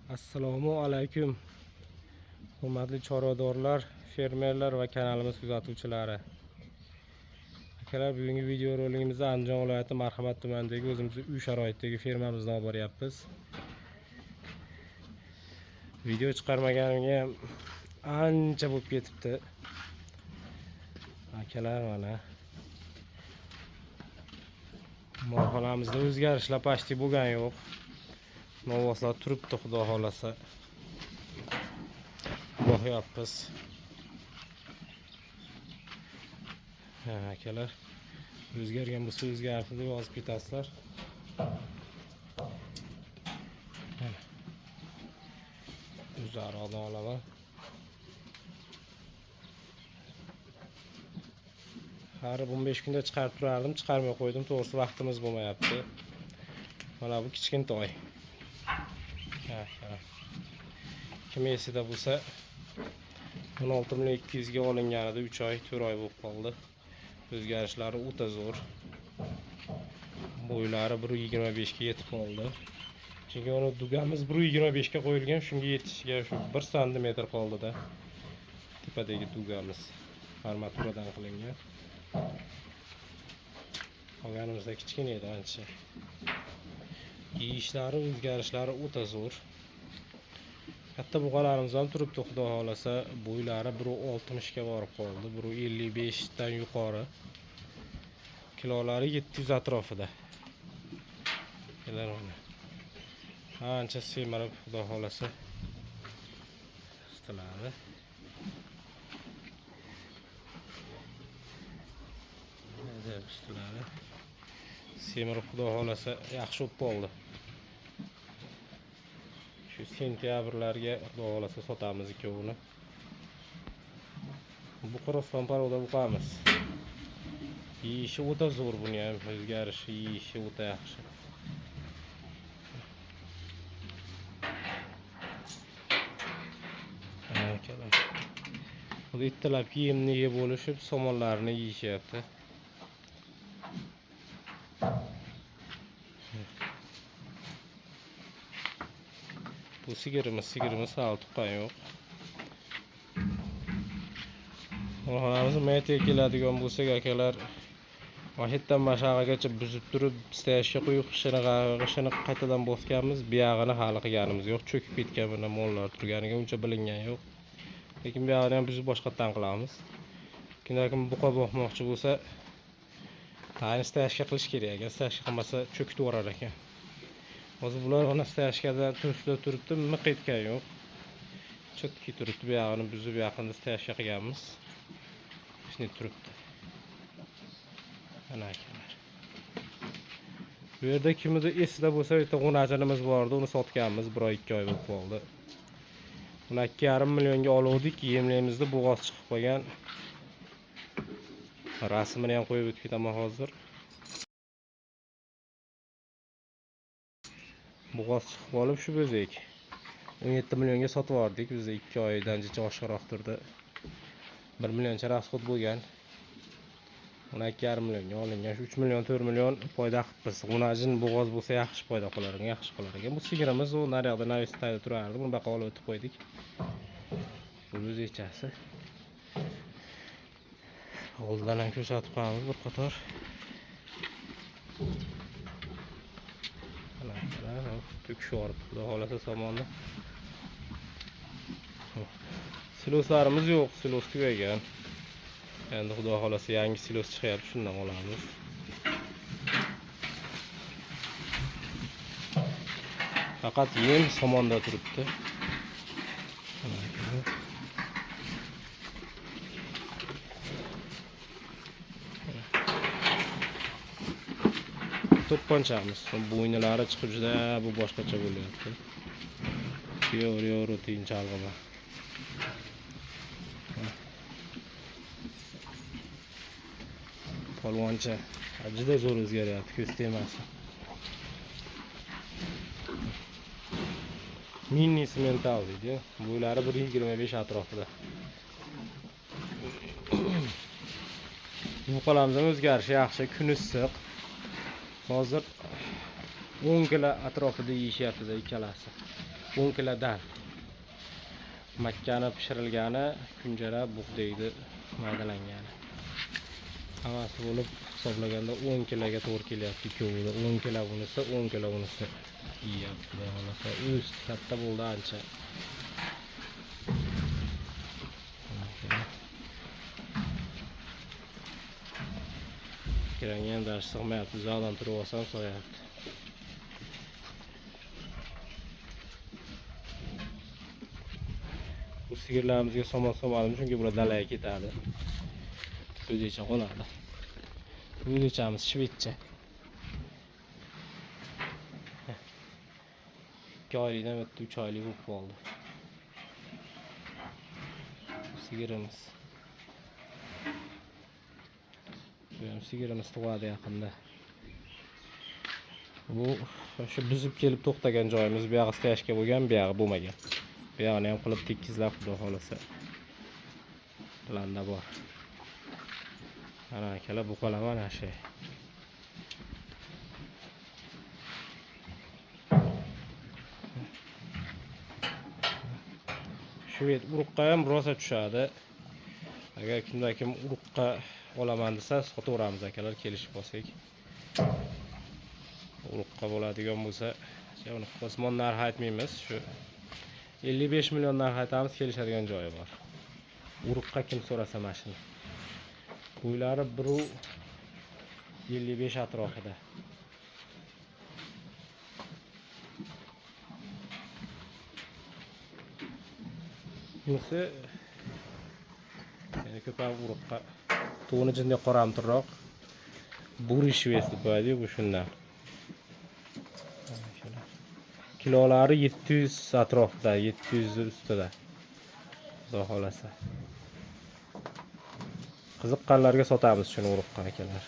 Assalomu alaykum. Hurmatli chorvadorlar, fermerlar va kanalimiz kuzatuvchilari. Akalar, bugungi video roligimizda Andijon viloyati Marhamat tumanidagi o'zimizning uy sharoitidagi fermamizdan olib boryapmiz. Video chiqarmaganimga ancha bo'lib ketibdi. Akalar, mana molxonamizda o'zgarishlar pashti bo'lgan yo'q. Novvoslar turibdi, xudo xolasa. Boqyapmiz. Akalar, o'zgargan bo'lsa o'zgardi deb yozib ketasizlar. Uzoqroqdan olaman. Har 15 kunda chiqarib turardim, chiqarmay qo'ydim, to'g'risi vaqtimiz bo'lmayapti. Mana bu kichkintoy. Kim esida bo'lsa 16.200 ga olinganida 3 oy, 4 oy bo'lib qoldi. O'zgarishlari o'ta zo'r. Bo'ylari 1.25 ga yetib qoldi. Chunki uni dugamiz 1.25 ga qo'yilgan, shunga yetishiga shu 1 sm qoldi-da. Tepadagi dugamiz armaturadan qilingan. Qolganimizda kichkina edi ancha. Yeyishlari, o'zgarishlari o'ta zo'r. Katta buqalarimiz ham turibdi, xudo xolasa. Bo'ylari 1.60 ga borib qoldi, 1.55 dan yuqori. Kilolari 700 atrofida. Ancha semirib, xudo xolasa. Istiladi. Semirib, xudo xolasa yaxshi bo'lib qoldi. Shu sentyabrlarga xudo xolasa sotamiz ikkovini. Bu qirg'iziston paroda buqamiz. Yeyishi o'ta zo'r, buni ham o'zgarishi, yeyishi o'ta yaxshi. Bu ittalab yemni yeb bo'lishib, somonlarini yeyishyapti. Bu sigirimiz hali tuqqan yo'q. Molxonamiz maytga keladigan bo'lsak, akalar, vahiddan mashag'agacha buzib turib, stashga qo'yib, qishini qaytadan bosganmiz, buyog'ini hali qilganimiz yo'q. Cho'kib ketgan mana mollar turganiga uncha bilingan yo'q. Lekin buyog'ini ham buzib boshqatdan qilamiz. Kim buqa boqmoqchi bo'lsa, tayini stashga qilish kerak. Agar stashga qilmasa cho'kib yuborar ekan. Hozir bular ona stashkada turibdi, miq etgan yo'q. Chotki turibdi, buyog'ini buzib yaqinda stashga qilganmiz. Shunday turibdi. Mana akalar. Bu yerda kimida esida bo'lsa, bitta g'unajinimiz bor edi, uni sotganmiz, 1-2 oy bo'lib qoldi. Uni 2,5 millionga oluvdik, yemlaymizda bo'g'oz chiqib qolgan. Rasmini ham qo'yib o'tib ketaman hozir. Bo'g'oz chiqib qolib shu bezek 17 millionga sotib yubordik. Biz 2 oydan jicha oshiqroq turdi. 1 millioncha rasxod bo'lgan. Uni 2,5 millionga olingan. 3 million, 4 million foyda qilibmiz. G'unajin bo'g'oz bo'lsa yaxshi foyda qilar ekan, yaxshi qilar ekan. Bu sigirimiz u naryoqda navistayda turardi. Buni baqa olib o'tib qo'ydik. Bu o'z echasi. Oldidan ham ko'rsatib qo'yamiz bir qator. To'kishib, xudo xolasa somonni. Siloslarimiz yo'q, silos tugagan. Endi xudo xolasa yangi silos chiqyapti, shundan olamiz. Faqat yem somonda turibdi. To'pponchamiz. Bo'ynilari chiqib juda bu boshqacha bo'lyapti. Yo'q, rutin chalg'ima. Polvoncha juda zo'r o'zgaryapti, ko'z tegmasi. Mini semental deydi. Bo'ylari 1.25 atrofida. Yo'qolamiz o'zgarishi yaxshi, kun issiq. Hozir 10 kilo atrofida yeyishyapti ikkalasi. 10 kilodan. Makkani pishirilgani, kunjara bug'doyni maydalangani. Hammasi bo'lib hisoblaganda 10 kiloga to'g'ri kelyapti ikkovida. 10 kilo bunisi, 10 kilo bunisi. Yeyapti. Xolasa o'z katta bo'ldi ancha. Kirgan dars sig'mayapti. Zaldan turib olsam so'yapti. Bu sigirlarimizga somon-somalim chunki bular dalaga ketadi. O'zicha qoladi. O'zichamiz shvedcha. 2 oylikdan o'tdi, 3 oylik bo'lib qoldi. Sigirimiz. Bu ham sigirimiz tug'adi yaqinda. Bu shu buzib kelib to'xtagan joyimiz, bu yoqqa stashka bo'lgan, bu yoqqa bo'lmagan. Bu yoqni ham qilib tekizlab xudo xolasa. Planda bor. Ana akalar bu qolaman mana shu. Shved uruqqa ham rosa tushadi. Agar kim uruqqa olaman desa, sotaveramiz akalar, kelishib olsak. Uruqqa bo'ladigan bo'lsa, uni osmon narxi aytmaymiz, shu 55 million narx aytamiz, kelishadigan joyi bor. Uruqqa kim so'rasa mashina. Bo'ylari 1.55 atrofida. Bunisi yani ko'pam uruqqa to'ni jinday qoramtirroq. Buri shvesi qo'yadi bu shundan. Kilolari 700 atrofida, 700 ustida. Xudo xolasa. Qiziqqanlarga sotamiz shuni uruqqa akalar.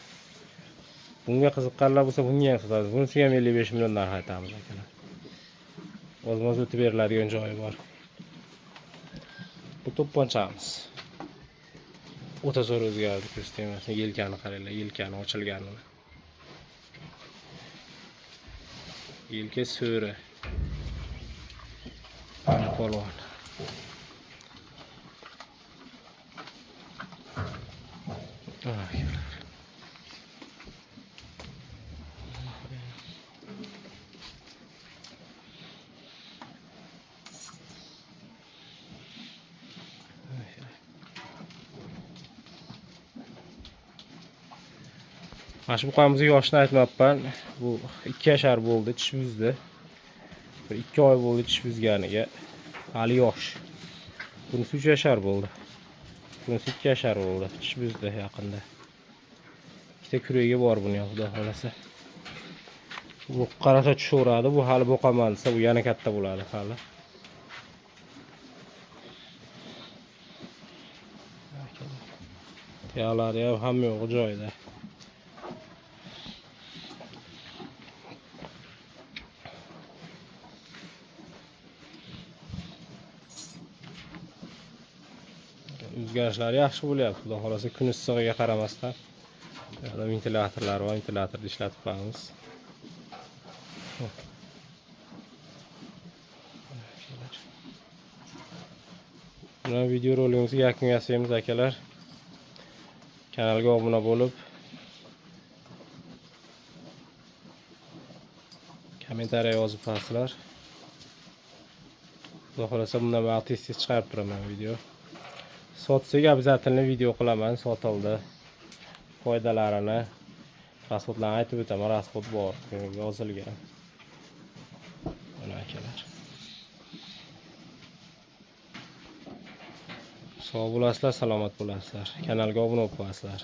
Bunga qiziqqanlar bo'lsa bunga ham sotamiz. Bunisiga ham 55 million narx aytamiz akalar. O'zimiz o'tib beriladigan joyi bor. Bu to'pponchamiz. O'ta zo'r o'zgardi, ko'rsatamiz. Yelkani qaranglar, yelkani ochilganini. Yelka so'ri. Ana polvon. Mana shu buqamizga yoshini aytmabman. Bu 2 yashar bo'ldi, tish buzdi. Bir 2 oy bo'ldi tish buzganiga. Hali yosh. Bunisi 3 yashar bo'ldi. Bunisi 2 yashar bo'ldi, tish buzdi yaqinda. Ikkita kuragi bor buni, xudo xolasa. Bu qarasa tushaveradi, bu hali boqaman desa, bu yana katta bo'ladi hali. Yalari ham hamma yo'q joyida. O'zgarishlar yaxshi bo'lyapti, xudo xolasa kun issig'iga qaramasdan. Yana ventilyatorlar va ventilyatorni ishlatib qo'yamiz. Mana video roligimizga yakun yasaymiz akalar. Kanalga obuna bo'lib, kommentariya yozib qo'yasizlar. Xudo xolasa bundan men tez chiqarib turaman video. Sotsak обязательно video qilaman, sotildi. Foydalarini, rasxodlarni aytib o'taman, rasxod bor, yozilgan. Mana akalar. Sog' bo'lasizlar, salomat bo'lasizlar. Kanalga obuna bo'lib qo'yasizlar.